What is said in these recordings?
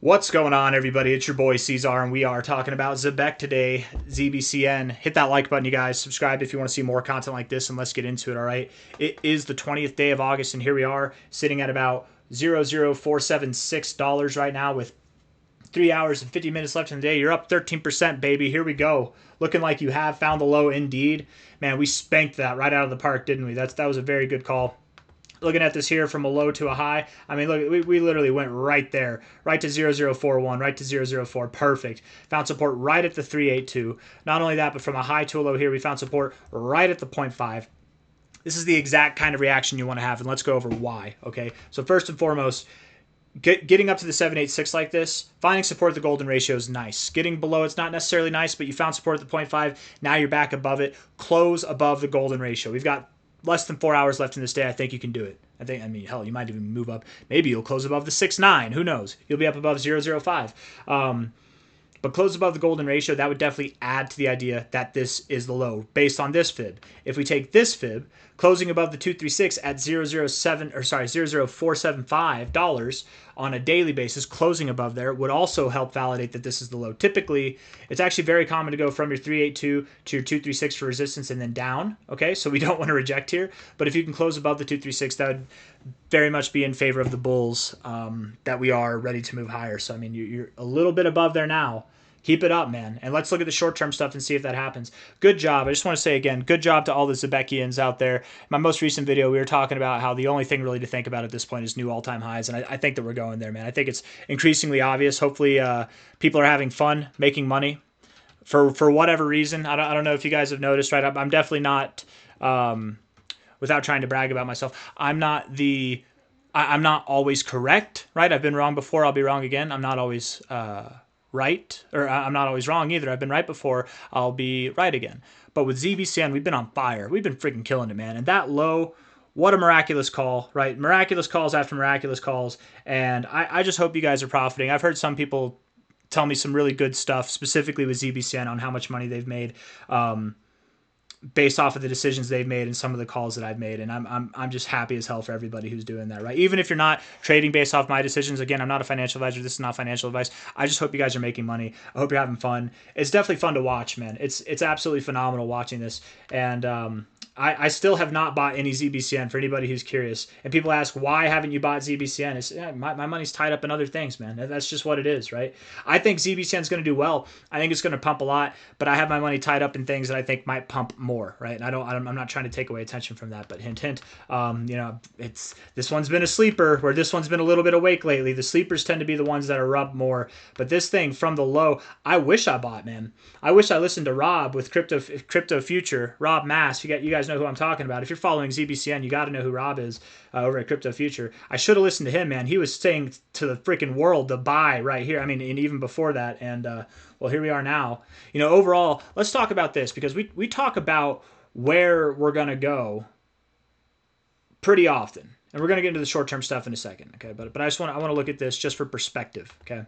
What's going on, everybody? It's your boy C-Zar, and we are talking about Zebec today, ZBCN. Hit that like button, you guys. Subscribe if you want to see more content like this, and let's get into it, all right? It is the 20th day of August, and here we are sitting at about $0.0476 right now with 3 hours and 50 minutes left in the day. You're up 13%, baby. Here we go. Looking like you have found the low indeed. Man, we spanked that right out of the park, didn't we? That was a very good call. Looking at this here from a low to a high, I mean, look, we literally went right there, right to 0041, right to 004, perfect. Found support right at the 382. Not only that, but from a high to a low here, we found support right at the 0.5. This is the exact kind of reaction you want to have, and let's go over why, okay? So first and foremost, getting up to the 786 like this, finding support at the golden ratio is nice. Getting below, it's not necessarily nice, but you found support at the 0.5. Now you're back above it. Close above the golden ratio. We've got less than 4 hours left in this day. I think you can do it. I mean, hell, you might even move up. Maybe you'll close above the 6.9. Who knows? You'll be up above 0.005. But close above the golden ratio, that would definitely add to the idea that this is the low based on this fib. If we take this fib, closing above the 236 at 0.0475 dollars on a daily basis, closing above there would also help validate that this is the low. Typically, it's actually very common to go from your 382 to your 236 for resistance and then down. Okay, so we don't want to reject here. But if you can close above the 236, that would very much be in favor of the bulls that we are ready to move higher. So I mean, you're a little bit above there now. Keep it up, man. And let's look at the short-term stuff and see if that happens. Good job. I just want to say again, good job to all the Zebecians out there. In my most recent video, we were talking about how the only thing really to think about at this point is new all-time highs. And I think that we're going there, man. I think it's increasingly obvious. Hopefully people are having fun making money for whatever reason. I don't know if you guys have noticed, right? I'm definitely not, without trying to brag about myself, I'm not always correct, right? I've been wrong before. I'll be wrong again. I'm not always right, or I'm not always wrong either. I've been right before, I'll be right again. But with ZBCN, we've been on fire. We've been freaking killing it, man. And that low, what a miraculous call, right? Miraculous calls after miraculous calls. And I just hope you guys are profiting. I've heard some people tell me some really good stuff, specifically with ZBCN on how much money they've made. Based off of the decisions they've made and some of the calls that I've made. And I'm just happy as hell for everybody who's doing that, right? Even if you're not trading based off my decisions, again, I'm not a financial advisor. This is not financial advice. I just hope you guys are making money. I hope you're having fun. It's definitely fun to watch, man. It's absolutely phenomenal watching this. And I still have not bought any ZBCN for anybody who's curious. And people ask, why haven't you bought ZBCN? It's, my money's tied up in other things, man. That's just what it is, right? I think ZBCN is going to do well. I think it's going to pump a lot, but I have my money tied up in things that I think might pump more, right? And I'm not trying to take away attention from that, but hint, hint. This one's been a sleeper, where this one's been a little bit awake lately. The sleepers tend to be the ones that are up more. But this thing from the low, I wish I bought, man. I wish I listened to Rob with Crypto Future, Rob Mass. You guys know who I'm talking about. If you're following ZBCN, you got to know who Rob is over at Crypto Future. I should have listened to him, man. He was saying to the freaking world to buy right here. I mean, and even before that. And well, here we are now. Overall, let's talk about this, because we talk about where we're going to go pretty often. And we're going to get into the short-term stuff in a second, okay? But I want to look at this just for perspective, okay?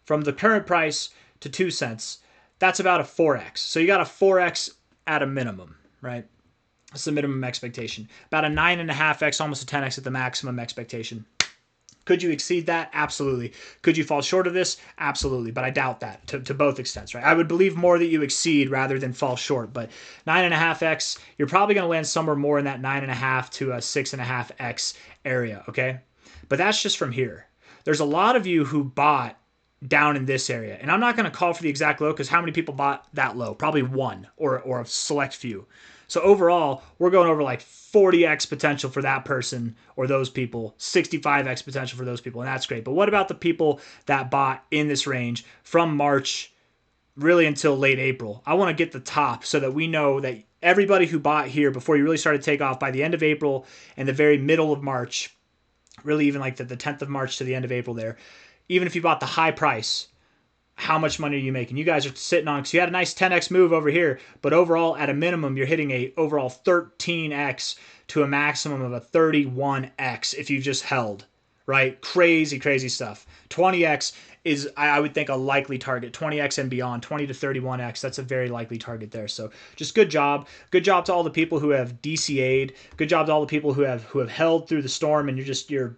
From the current price to 2 cents, that's about a 4x. So you got a 4x at a minimum, right? That's the minimum expectation. About a 9.5x, almost a 10x at the maximum expectation. Could you exceed that? Absolutely. Could you fall short of this? Absolutely. But I doubt that to both extents, right? I would believe more that you exceed rather than fall short. But 9.5x, you're probably going to land somewhere more in that 9.5 to a 6.5x area, okay? But that's just from here. There's a lot of you who bought down in this area. And I'm not going to call for the exact low, because how many people bought that low? Probably one or a select few. So overall, we're going over like 40x potential for that person or those people, 65x potential for those people, and that's great. But what about the people that bought in this range from March really until late April? I want to get the top so that we know that everybody who bought here before you really started to take off by the end of April and the very middle of March, really even like the 10th of March to the end of April there, even if you bought the high price, how much money are you making? You guys are sitting on, because you had a nice 10x move over here, but overall, at a minimum, you're hitting a overall 13x to a maximum of a 31x if you've just held, right? Crazy, crazy stuff. 20x is, I would think, a likely target. 20x and beyond, 20 to 31x, that's a very likely target there. So just good job. Good job to all the people who have DCA'd. Good job to all the people who have held through the storm, and you're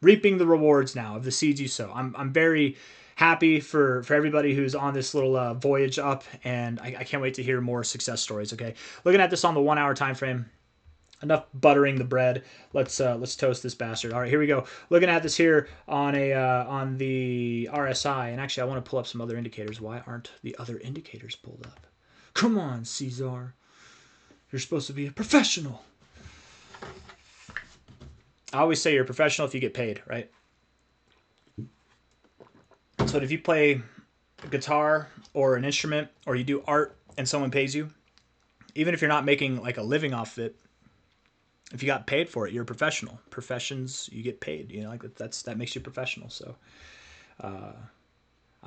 reaping the rewards now of the seeds you sow. I'm very happy for everybody who's on this little voyage up, and I can't wait to hear more success stories. Okay, looking at this on the 1 hour time frame. Enough buttering the bread. Let's toast this bastard. All right, here we go. Looking at this here on the RSI, and actually I want to pull up some other indicators. Why aren't the other indicators pulled up? Come on, C-Zar. You're supposed to be a professional. I always say you're a professional if you get paid, right? So if you play a guitar or an instrument or you do art and someone pays you, even if you're not making like a living off it, if you got paid for it, you're a professional. Professions, you get paid. You know, like that makes you professional. So, I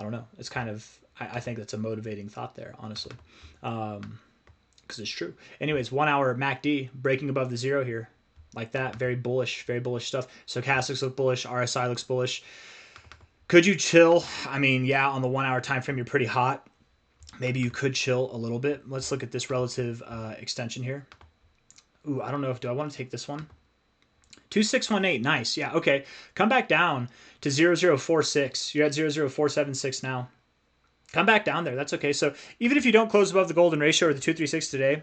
don't know. It's kind of I think that's a motivating thought there, honestly, because it's true. Anyways, 1 hour MACD breaking above the zero here, like that. Very bullish stuff. Stochastics look bullish. RSI looks bullish. Could you chill? I mean, yeah, on the 1 hour time frame, you're pretty hot. Maybe you could chill a little bit. Let's look at this relative extension here. Ooh, I don't know do I want to take this one? 2618, nice. Yeah, okay. Come back down to 0046. You're at 00476 now. Come back down there. That's okay. So even if you don't close above the golden ratio or the 236 today,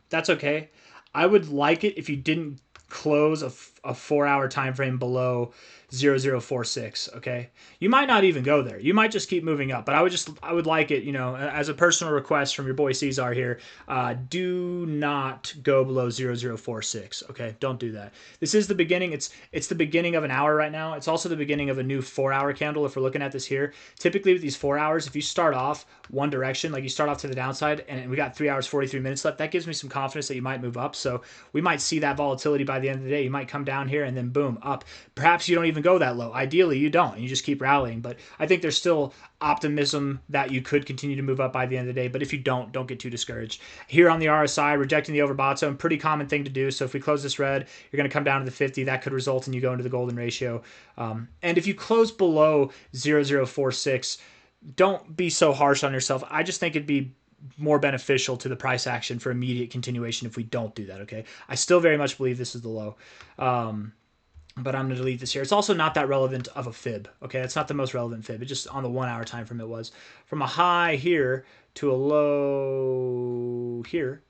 that's okay. I would like it if you didn't close a 4 hour time frame below 0046. Okay, you might not even go there. You might just keep moving up, but I would like it, you know, as a personal request from your boy C-Zar here, do not go below 0046. Okay, don't do that. This is the beginning. It's the beginning of an hour right now. It's also the beginning of a new 4 hour candle. If we're looking at this here, typically with these 4 hours, if you start off one direction, like you start off to the downside and we got 3 hours 43 minutes left, that gives me some confidence that you might move up. So we might see that volatility by the end of the day. You might come down here and then boom, up. Perhaps you don't even go that low. Ideally you don't, and you just keep rallying, but I think there's still optimism that you could continue to move up by the end of the day. But if you don't get too discouraged. Here on the RSI, rejecting the overbought zone, pretty common thing to do. So if we close this red, you're going to come down to the 50. That could result in you going to the golden ratio. And if you close below 0046, don't be so harsh on yourself. I just think it'd be more beneficial to the price action for immediate continuation if we don't do that. Okay, I still very much believe this is the low. But I'm going to delete this here. It's also not that relevant of a fib. Okay, it's not the most relevant fib. It just on the 1 hour time frame it was. From a high here to a low here,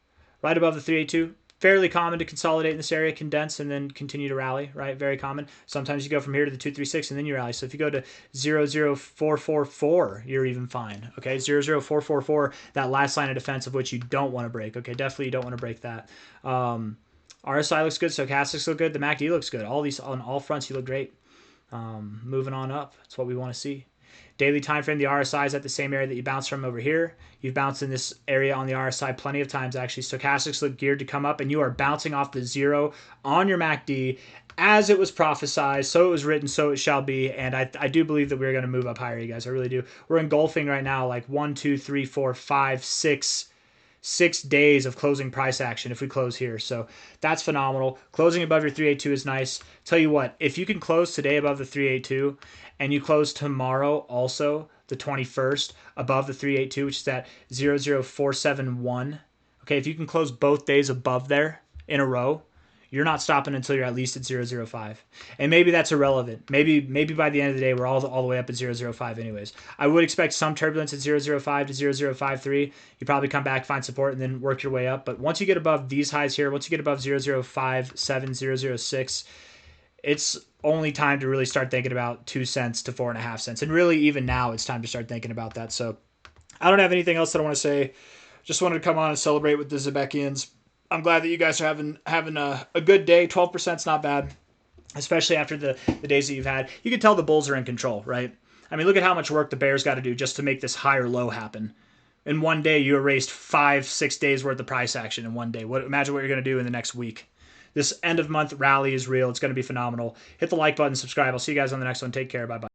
right above the 382. Fairly common to consolidate in this area, condense, and then continue to rally, right? Very common. Sometimes you go from here to the 236 and then you rally. So if you go to 00444, you're even fine. Okay, 00444, that last line of defense of which you don't want to break. Okay, definitely you don't want to break that. RSI looks good, stochastics look good, the MACD looks good. All these on all fronts, you look great. Moving on up, that's what we want to see. Daily time frame, the RSI is at the same area that you bounced from over here. You've bounced in this area on the RSI plenty of times actually. Stochastics look geared to come up, and you are bouncing off the zero on your MACD as it was prophesized, so it was written, so it shall be. And I do believe that we're going to move up higher, you guys. I really do. We're engulfing right now like 1, 2, 3, 4, 5, 6 days of closing price action if we close here. So that's phenomenal. Closing above your 382 is nice. Tell you what, if you can close today above the 382 and you close tomorrow also the 21st above the 382, which is at 00471. Okay, if you can close both days above there in a row, you're not stopping until you're at least at 005. And maybe that's irrelevant. Maybe by the end of the day, we're all the way up at 005 anyways. I would expect some turbulence at 005 to 0053. You probably come back, find support, and then work your way up. But once you get above these highs here, once you get above 0057, 006, it's only time to really start thinking about 2 cents to 4.5 cents. And really, even now, it's time to start thinking about that. So I don't have anything else that I want to say. Just wanted to come on and celebrate with the Zebecians. I'm glad that you guys are having a good day. 12% is not bad, especially after the days that you've had. You can tell the bulls are in control, right? I mean, look at how much work the bears got to do just to make this higher low happen. In one day, you erased 5-6 days worth of price action in one day. Imagine what you're going to do in the next week. This end of month rally is real. It's going to be phenomenal. Hit the like button, subscribe. I'll see you guys on the next one. Take care. Bye-bye.